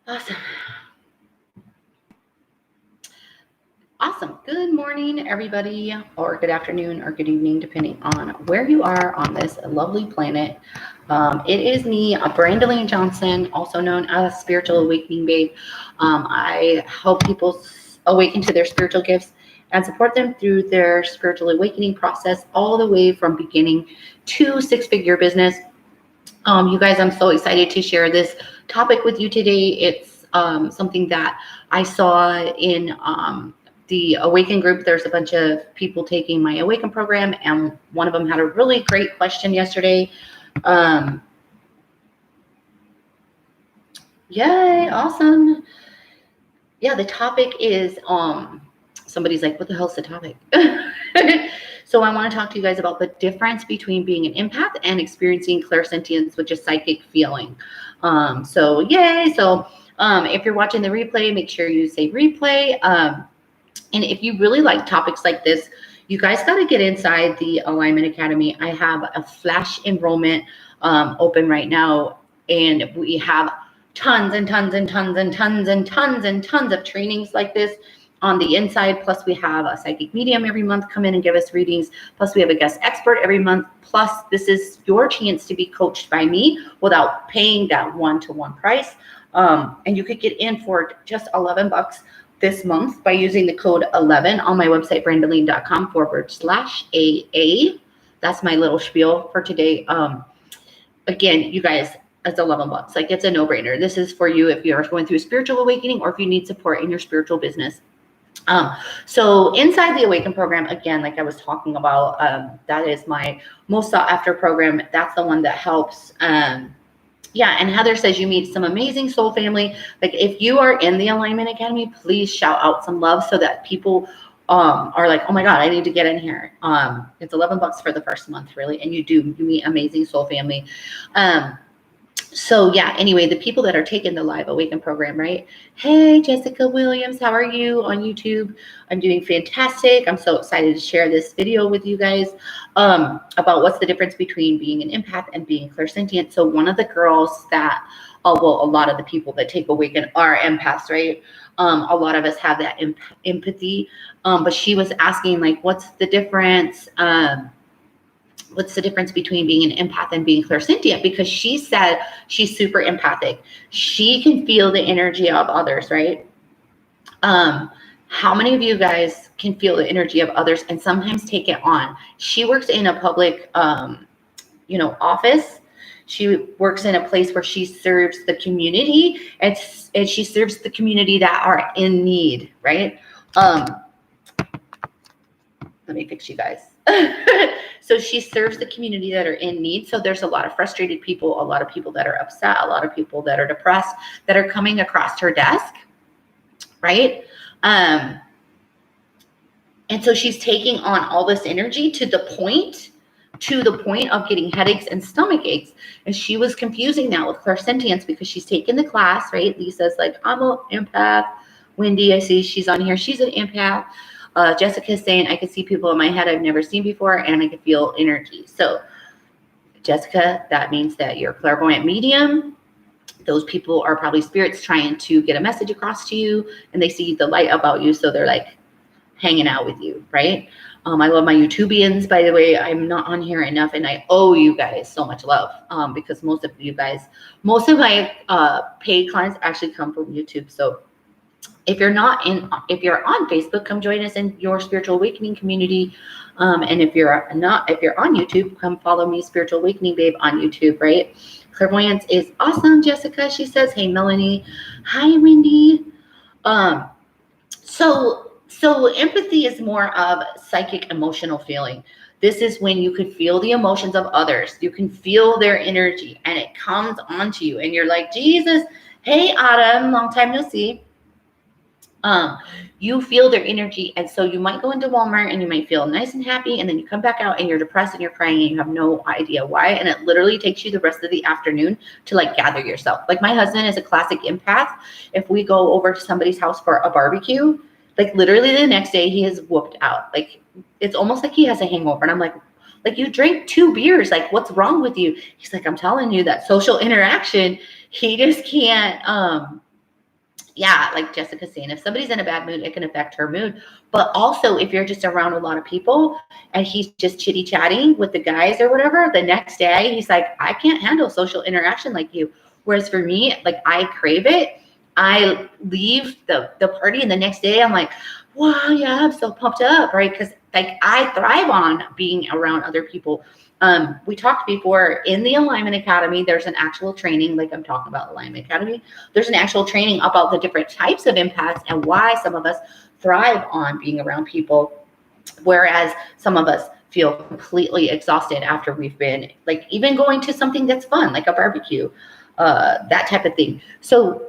Awesome. Awesome. Good morning, everybody, or good afternoon, or good evening, depending on where you are on this lovely planet. It is me, Brandeline Johnson, also known as Spiritual Awakening Babe. I help people awaken to their spiritual gifts and support them through their spiritual awakening process, all the way from beginning to six-figure business. You guys, I'm so excited to share this topic with you today. It's something that I saw in the Awaken group. There's a bunch of people taking my Awaken program, and one of them had a really great question yesterday. Yay, awesome. Yeah, the topic is somebody's like, what the hell's the topic? So I want to talk to you guys about the difference between being an empath and experiencing clairsentience, which is psychic feeling. So yay. So if you're watching the replay, make sure you say replay. And if you really like topics like this, you guys got to get inside the Alignment Academy. I have a flash enrollment open right now, and we have tons and tons and tons and tons and tons and tons of trainings like this on the inside. Plus, we have a psychic medium every month come in and give us readings. Plus, we have a guest expert every month. Plus, this is your chance to be coached by me without paying that one-to-one price. And you could get in for just $11 this month by using the code 11 on my website, brandeline.com/AA. That's my little spiel for today. Again, you guys, it's $11. Like, it's a no-brainer. This is for you if you're going through a spiritual awakening or if you need support in your spiritual business. So inside the Awaken program, again, like I was talking about, that is my most sought after program. That's the one that helps. Yeah, and Heather says you meet some amazing soul family. Like, if you are in the Alignment Academy, please shout out some love so that people are like, oh my God, I need to get in here. It's $11 for the first month, really, and you meet amazing soul family. So yeah, anyway, the people that are taking the live Awaken program, right? Hey, Jessica Williams, how are you on YouTube? I'm doing fantastic. I'm so excited to share this video with you guys about what's the difference between being an empath and being clairsentient. So one of the girls that, well, a lot of the people that take Awaken are empaths, right? A lot of us have that empathy, but she was asking, like, what's the difference? What's the difference between being an empath and being clairsentient? Because she said she's super empathic. She can feel the energy of others, right? How many of you guys can feel the energy of others and sometimes take it on? She works in a public, office. She works in a place where she serves the community, and she serves the community that are in need, right? Let me fix you guys. So she serves the community that are in need. So there's a lot of frustrated people, a lot of people that are upset, a lot of people that are depressed that are coming across her desk, right? And so she's taking on all this energy to the point of getting headaches and stomach aches. And she was confusing that with clairsentience because she's taken the class, right? Lisa's like, I'm an empath. Wendy, I see she's on here. She's an empath. Jessica's saying, I can see people in my head I've never seen before, and I can feel energy. So, Jessica, that means that you're a clairvoyant medium. Those people are probably spirits trying to get a message across to you, and they see the light about you, so they're like hanging out with you, right? I love my YouTubians, by the way. I'm not on here enough, and I owe you guys so much love because most of my paid clients actually come from YouTube. So if you're on Facebook, come join us in your spiritual awakening community. And if you're on YouTube, come follow me, Spiritual Awakening Babe, on YouTube, right? Clairvoyance is awesome, Jessica. She says, hey, Melanie. Hi, Wendy. So empathy is more of psychic emotional feeling. This is when you can feel the emotions of others. You can feel their energy, and it comes onto you, and you're like, Jesus. Hey, Autumn, long time no see. You feel their energy, and so you might go into Walmart and you might feel nice and happy, and then you come back out and you're depressed and you're crying and you have no idea why, and it literally takes you the rest of the afternoon to like gather yourself. Like, my husband is a classic empath. If we go over to somebody's house for a barbecue, like literally the next day he is whooped out. Like, it's almost like he has a hangover, and I'm like, you drank 2 beers, like, what's wrong with you? He's like, I'm telling you, that social interaction, he just can't yeah, like Jessica's saying, if somebody's in a bad mood, it can affect her mood. But also, if you're just around a lot of people and he's just chitty chatting with the guys or whatever, the next day he's like, I can't handle social interaction like you. Whereas for me, like I crave it. I leave the party and the next day I'm like, wow, yeah, I'm so pumped up, right? Because like I thrive on being around other people. We talked before in the Alignment Academy, there's an actual training, like I'm talking about Alignment Academy. There's an actual training about the different types of empaths and why some of us thrive on being around people, whereas some of us feel completely exhausted after we've been like even going to something that's fun, like a barbecue, that type of thing. So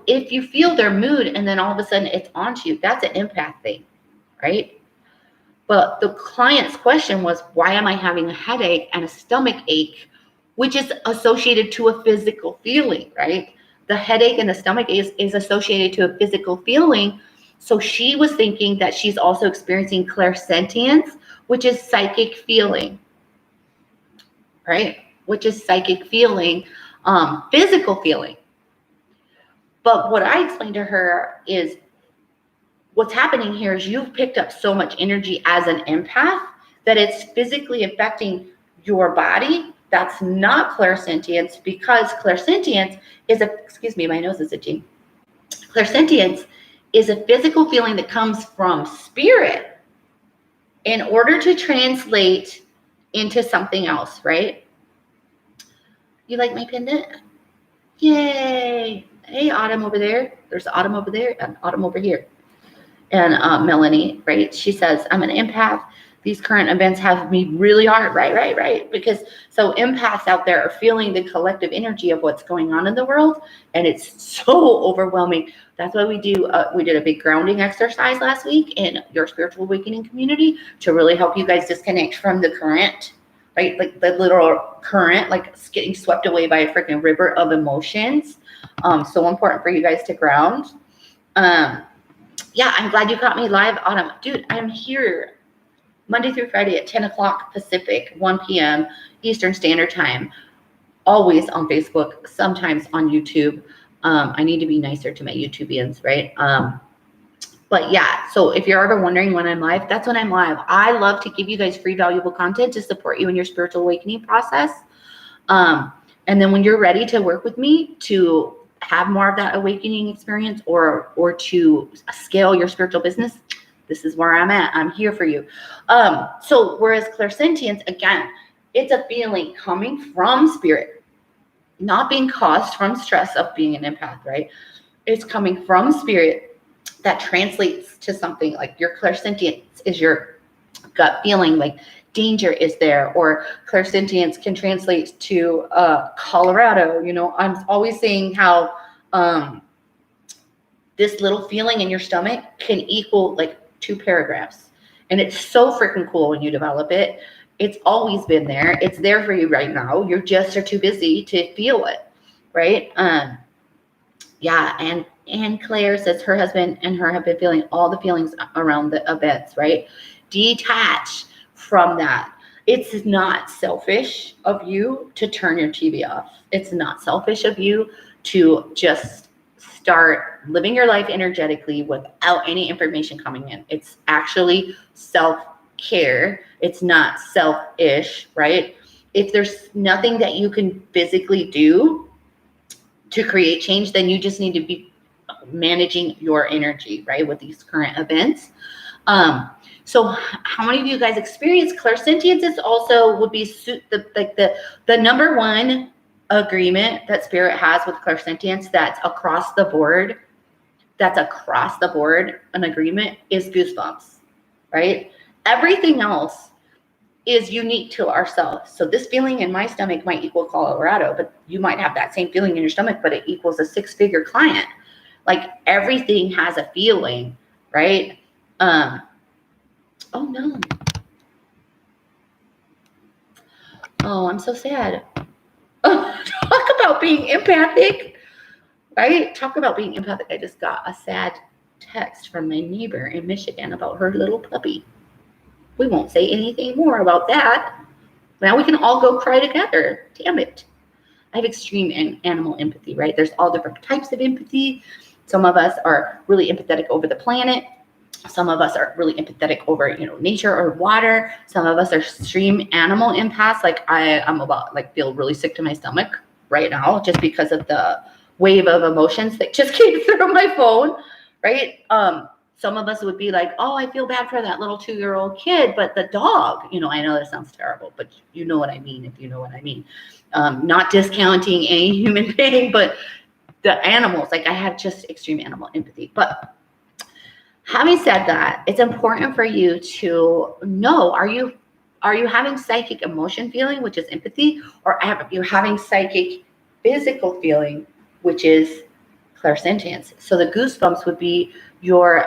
if you feel their mood and then all of a sudden it's onto you, that's an empath thing, right? But the client's question was, why am I having a headache and a stomach ache, which is associated to a physical feeling, right? The headache and the stomach is associated to a physical feeling. So she was thinking that she's also experiencing clairsentience, which is psychic feeling, right? Which is psychic feeling, physical feeling. But what I explained to her is what's happening here is you've picked up so much energy as an empath that it's physically affecting your body. That's not clairsentience, because clairsentience is excuse me, my nose is itching. Clairsentience is a physical feeling that comes from spirit in order to translate into something else, right? You like my pendant? Yay. Hey, Autumn over there. There's Autumn over there and Autumn over here. And Melanie, right? She says, I'm an empath. These current events have me really hard, right? Because so empaths out there are feeling the collective energy of what's going on in the world, and it's so overwhelming. That's why we did a big grounding exercise last week in your spiritual awakening community to really help you guys disconnect from the current, right? Like the literal current, like getting swept away by a freaking river of emotions. So important for you guys to ground. Yeah, I'm glad you caught me live, Autumn. Dude, I'm here Monday through Friday at 10 o'clock Pacific, 1 p.m. Eastern Standard Time, always on Facebook, sometimes on YouTube. I need to be nicer to my YouTubians, right? But yeah, so if you're ever wondering when I'm live, that's when I'm live. I love to give you guys free, valuable content to support you in your spiritual awakening process. And then when you're ready to work with me to have more of that awakening experience or to scale your spiritual business, this is where I'm at. I'm here for you. So whereas clairsentience, again, it's a feeling coming from spirit, not being caused from stress of being an empath, right? It's coming from spirit that translates to something like your clairsentience is your gut feeling, like danger is there, or clairsentience can translate to Colorado. You know, I'm always saying how this little feeling in your stomach can equal like 2 paragraphs. And it's so freaking cool when you develop it. It's always been there. It's there for you right now. You just are too busy to feel it, right? Yeah, and Claire says her husband and her have been feeling all the feelings around the events, right? Detach from that. It's not selfish of you to turn your TV off. It's not selfish of you to just start living your life energetically without any information coming in. It's actually self-care. It's not selfish, right? If there's nothing that you can physically do to create change, then you just need to be managing your energy, right, with these current events. So how many of you guys experience clairsentience? Is also would be the number one agreement that spirit has with clairsentience that's across the board. An agreement is goosebumps, right? Everything else is unique to ourselves. So this feeling in my stomach might equal Colorado, but you might have that same feeling in your stomach, but it equals a 6-figure client. Like everything has a feeling, right? Oh no. Oh, I'm so sad. Oh, talk about being empathic, right? Talk about being empathic. I just got a sad text from my neighbor in Michigan about her little puppy. We won't say anything more about that. Now we can all go cry together. Damn it. I have extreme animal empathy, right? There's all different types of empathy. Some of us are really empathetic over the planet. Some of us are really empathetic over, nature or water. Some of us are extreme animal empaths. Like I'm about feel really sick to my stomach right now just because of the wave of emotions that just came through my phone, right? Some of us would be like, oh, I feel bad for that little 2-year-old kid, but the dog, I know that sounds terrible, but you know what I mean, if you know what I mean. Not discounting any human being, but the animals, I have just extreme animal empathy. But having said that, it's important for you to know, are you having psychic emotion feeling, which is empathy, or are you having psychic physical feeling, which is clairsentience? So the goosebumps would be your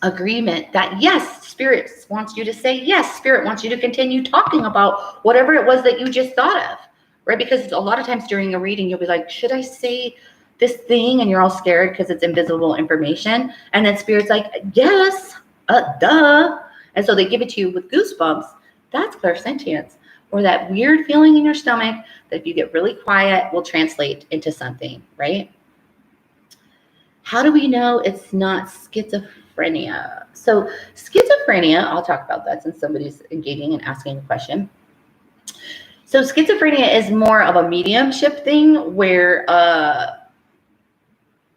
agreement that yes, spirit wants you to say yes. Spirit wants you to continue talking about whatever it was that you just thought of, right? Because a lot of times during a reading, you'll be like, should I say this thing? And you're all scared because it's invisible information. And then spirit's like, yes, duh. And so they give it to you with goosebumps. That's clairsentience, or that weird feeling in your stomach that if you get really quiet will translate into something, right? How do we know it's not schizophrenia? So schizophrenia, I'll talk about that since somebody's engaging and asking a question. So schizophrenia is more of a mediumship thing where,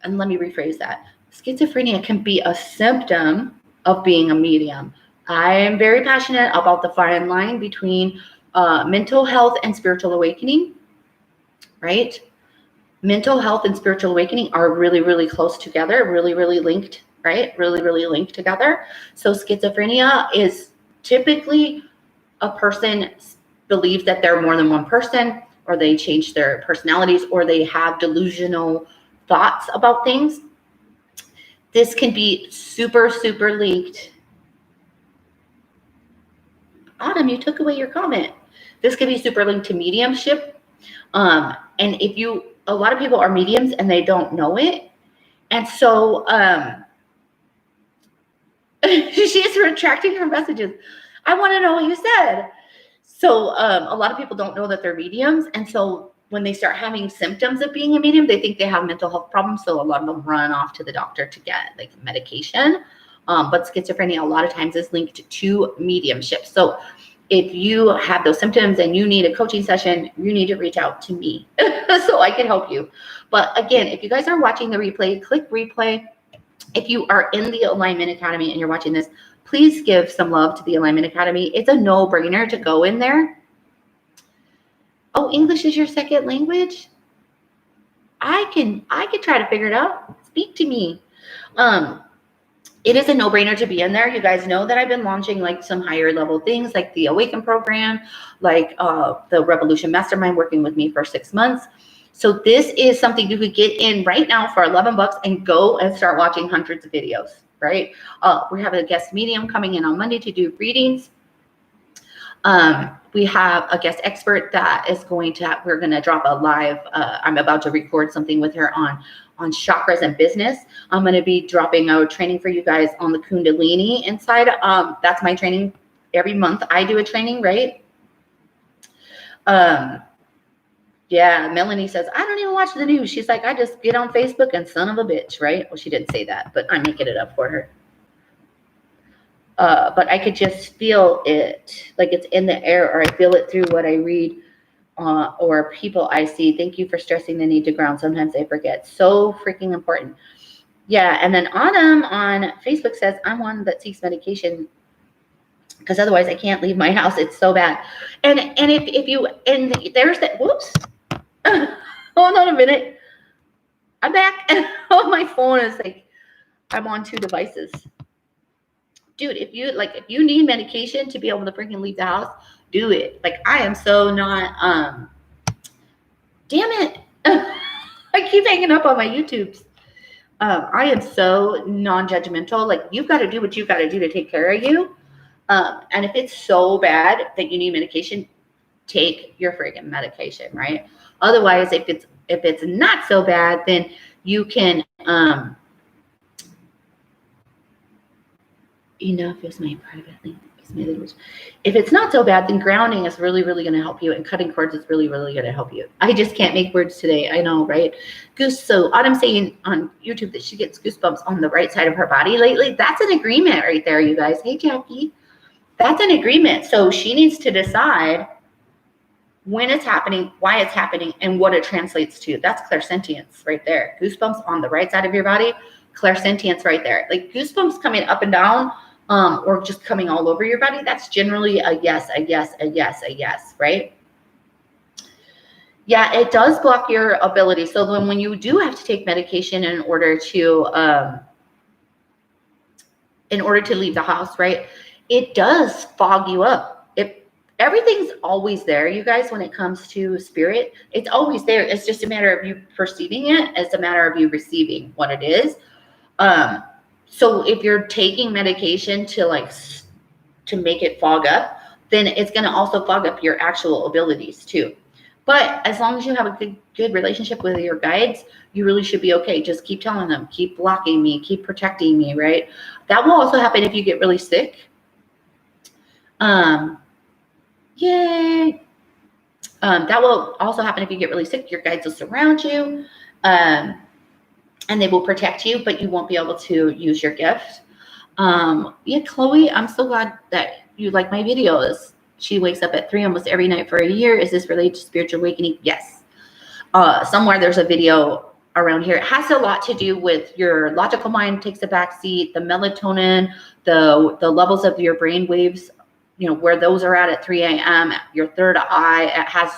and let me rephrase that. Schizophrenia can be a symptom of being a medium. I am very passionate about the fine line between mental health and spiritual awakening, right? Mental health and spiritual awakening are really, really close together, really, really linked, right? Really, really linked together. So schizophrenia is typically a person believes that they're more than one person, or they change their personalities, or they have delusional thoughts about things. This can be super, super linked. Autumn, you took away your comment. This can be super linked to mediumship. And a lot of people are mediums and they don't know it. And so she's retracting her messages. I want to know what you said. So a lot of people don't know that they're mediums. And so when they start having symptoms of being a medium, they think they have mental health problems. So a lot of them run off to the doctor to get medication. But schizophrenia a lot of times is linked to mediumship. So if you have those symptoms and you need a coaching session, you need to reach out to me so I can help you. But again, if you guys are watching the replay, click replay. If you are in the Alignment Academy and you're watching this, please give some love to the Alignment Academy. It's a no-brainer to go in there. Oh, English is your second language? I can try to figure it out. Speak to me. It is a no-brainer to be in there. You guys know that I've been launching some higher level things like the Awaken program, the Revolution Mastermind, working with me for 6 months. So this is something you could get in right now for $11 and go and start watching hundreds of videos, right? We have a guest medium coming in on Monday to do readings. We have a guest expert that is we're going to drop a live, I'm about to record something with her on chakras and business. I'm going to be dropping a training for you guys on the Kundalini inside. That's my training. Every month I do a training, right? Yeah, Melanie says, I don't even watch the news. She's like, I just get on Facebook and son of a bitch, right? Well, she didn't say that, but I'm making it up for her. But I could just feel it, like it's in the air, or I feel it through what I read or people I see. Thank you for stressing the need to ground. Sometimes I forget. So freaking important. Yeah, and then Autumn on Facebook says, I'm one that seeks medication because otherwise I can't leave my house. It's so bad. And if you, and there's that, whoops. Hold on a minute. I'm back. Oh, my phone is I'm on 2 devices. Dude, if you need medication to be able to freaking leave the house, do it. I am so not, damn it. I keep hanging up on my YouTubes. I am so non-judgmental. You've got to do what you've got to do to take care of you. And if it's so bad that you need medication, take your freaking medication, right? Otherwise, if it's not so bad, then you can, enough is my private link. If it's not so bad, then grounding is really, really going to help you, and cutting cords is really, really going to help you. I just can't make words today. I know, right? So Autumn's saying on YouTube that she gets goosebumps on the right side of her body lately. That's an agreement right there, you guys. Hey, Jackie. That's an agreement. So she needs to decide when it's happening, why it's happening, and what it translates to. That's clairsentience right there. Goosebumps on the right side of your body, clairsentience right there. Like goosebumps coming up and down, or just coming all over your body, that's generally a yes, a yes, a yes, a yes, right? Yeah, it does block your ability. So then when you do have to take medication in order to leave the house, right, it does fog you up. Everything's always there, you guys, when it comes to spirit. It's always there. It's just a matter of you perceiving it. It's a matter of you receiving what it is. So if you're taking medication to make it fog up, then it's going to also fog up your actual abilities too. But as long as you have a good relationship with your guides, you really should be okay. Just keep telling them, keep blocking me, keep protecting me, right? That will also happen if you get really sick. Yay. That will also happen if you get really sick. Your guides will surround you, and they will protect you, but you won't be able to use your gift. Yeah, Chloe, I'm so glad that you like my videos. She wakes up at 3 almost every night for a year. Is this related to spiritual awakening? Yes. Somewhere there's a video around here. It has a lot to do with your logical mind takes a back seat, the melatonin, the levels of your brain waves, where those are at 3 a.m., your third eye. It has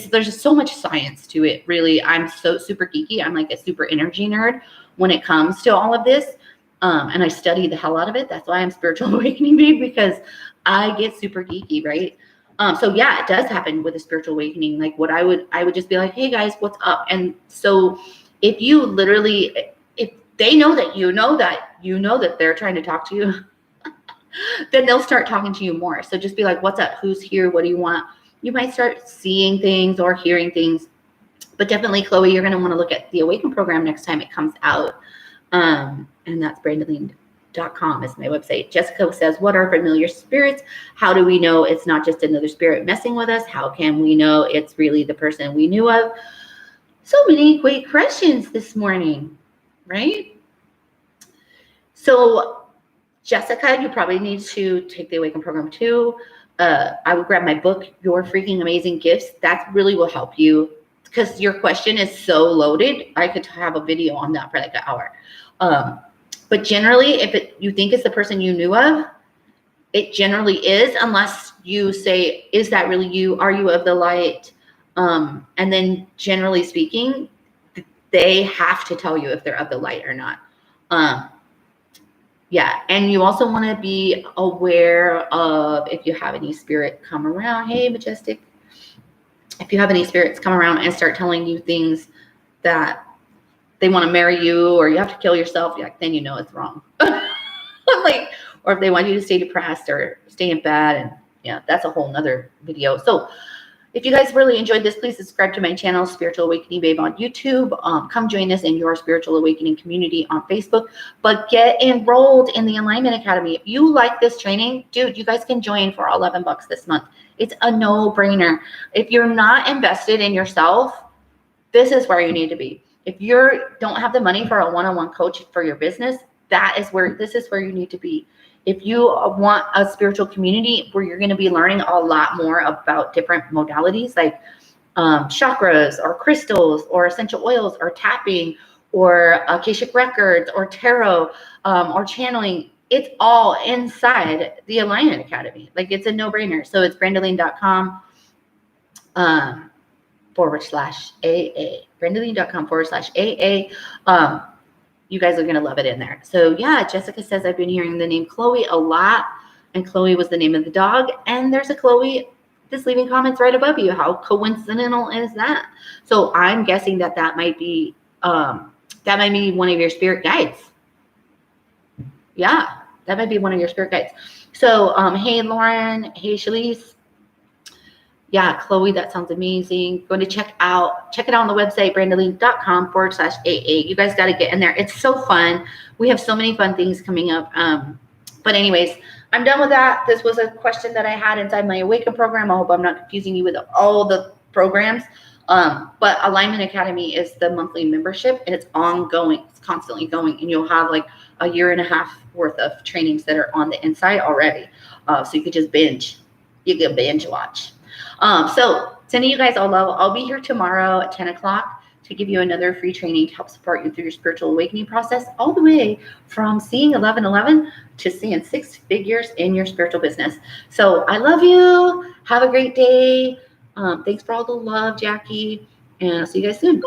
there's just so much science to it, really. I'm so super geeky. I'm like a super energy nerd when it comes to all of this. And I study the hell out of it. That's why I'm spiritual awakening babe, because I get super geeky, right? So yeah, it does happen with a spiritual awakening. Like I would just be like, hey guys, what's up? And so if you literally, if they know that they're trying to talk to you, then they'll start talking to you more. So just be like, what's up? Who's here? What do you want? You might start seeing things or hearing things. But definitely, Chloe, you're going to want to look at the Awaken program next time it comes out. And that's brandaline.com is my website. Jessica says, what are familiar spirits? How do we know it's not just another spirit messing with us? How can we know it's really the person we knew of? So many great questions this morning, right? So Jessica, you probably need to take the Awaken program too. I would grab my book, Your Freaking Amazing Gifts. That really will help you, because your question is so loaded. I could have a video on that for like an hour. But generally, if you think it's the person you knew of, it generally is, unless you say, is that really you? Are you of the light? And then generally speaking, they have to tell you if they're of the light or not. Yeah, and you also want to be aware of if you have any spirit come around. Hey, Majestic. If you have any spirits come around and start telling you things that they want to marry you or you have to kill yourself, then you know it's wrong. Or if they want you to stay depressed or stay in bed, and yeah, that's a whole nother video. So if you guys really enjoyed this, please subscribe to my channel, Spiritual Awakening Babe on YouTube. Come join us in your Spiritual Awakening community on Facebook. But get enrolled in the Alignment Academy. If you like this training, dude, you guys can join for $11 this month. It's a no-brainer. If you're not invested in yourself, this is where you need to be. If you don't have the money for a one-on-one coach for your business, this is where you need to be. If you want a spiritual community where you're going to be learning a lot more about different modalities like chakras or crystals or essential oils or tapping or Akashic records or tarot or channeling, it's all inside the Alignment Academy. Like, it's a no-brainer. So it's brandaline.com /AA. brandaline.com /AA. You guys are going to love it in there. So yeah, Jessica says, I've been hearing the name Chloe a lot, and Chloe was the name of the dog. And there's a Chloe that's leaving comments right above you. How coincidental is that? So I'm guessing that might be one of your spirit guides. Yeah, that might be one of your spirit guides. So hey, Lauren. Hey, Shalise. Yeah, Chloe, that sounds amazing. Going to check it out on the website, brandaline.com /AA. You guys got to get in there. It's so fun. We have so many fun things coming up. But anyways, I'm done with that. This was a question that I had inside my Awaken program. I hope I'm not confusing you with all the programs. But Alignment Academy is the monthly membership, and it's ongoing. It's constantly going, and you'll have like a year and a half worth of trainings that are on the inside already. So you could just binge. You can binge watch. So sending you guys all love. I'll be here tomorrow at 10 o'clock to give you another free training to help support you through your spiritual awakening process, all the way from seeing 1111 to seeing 6 figures in your spiritual business. So I love you. Have a great day. Thanks for all the love, Jackie. And I'll see you guys soon.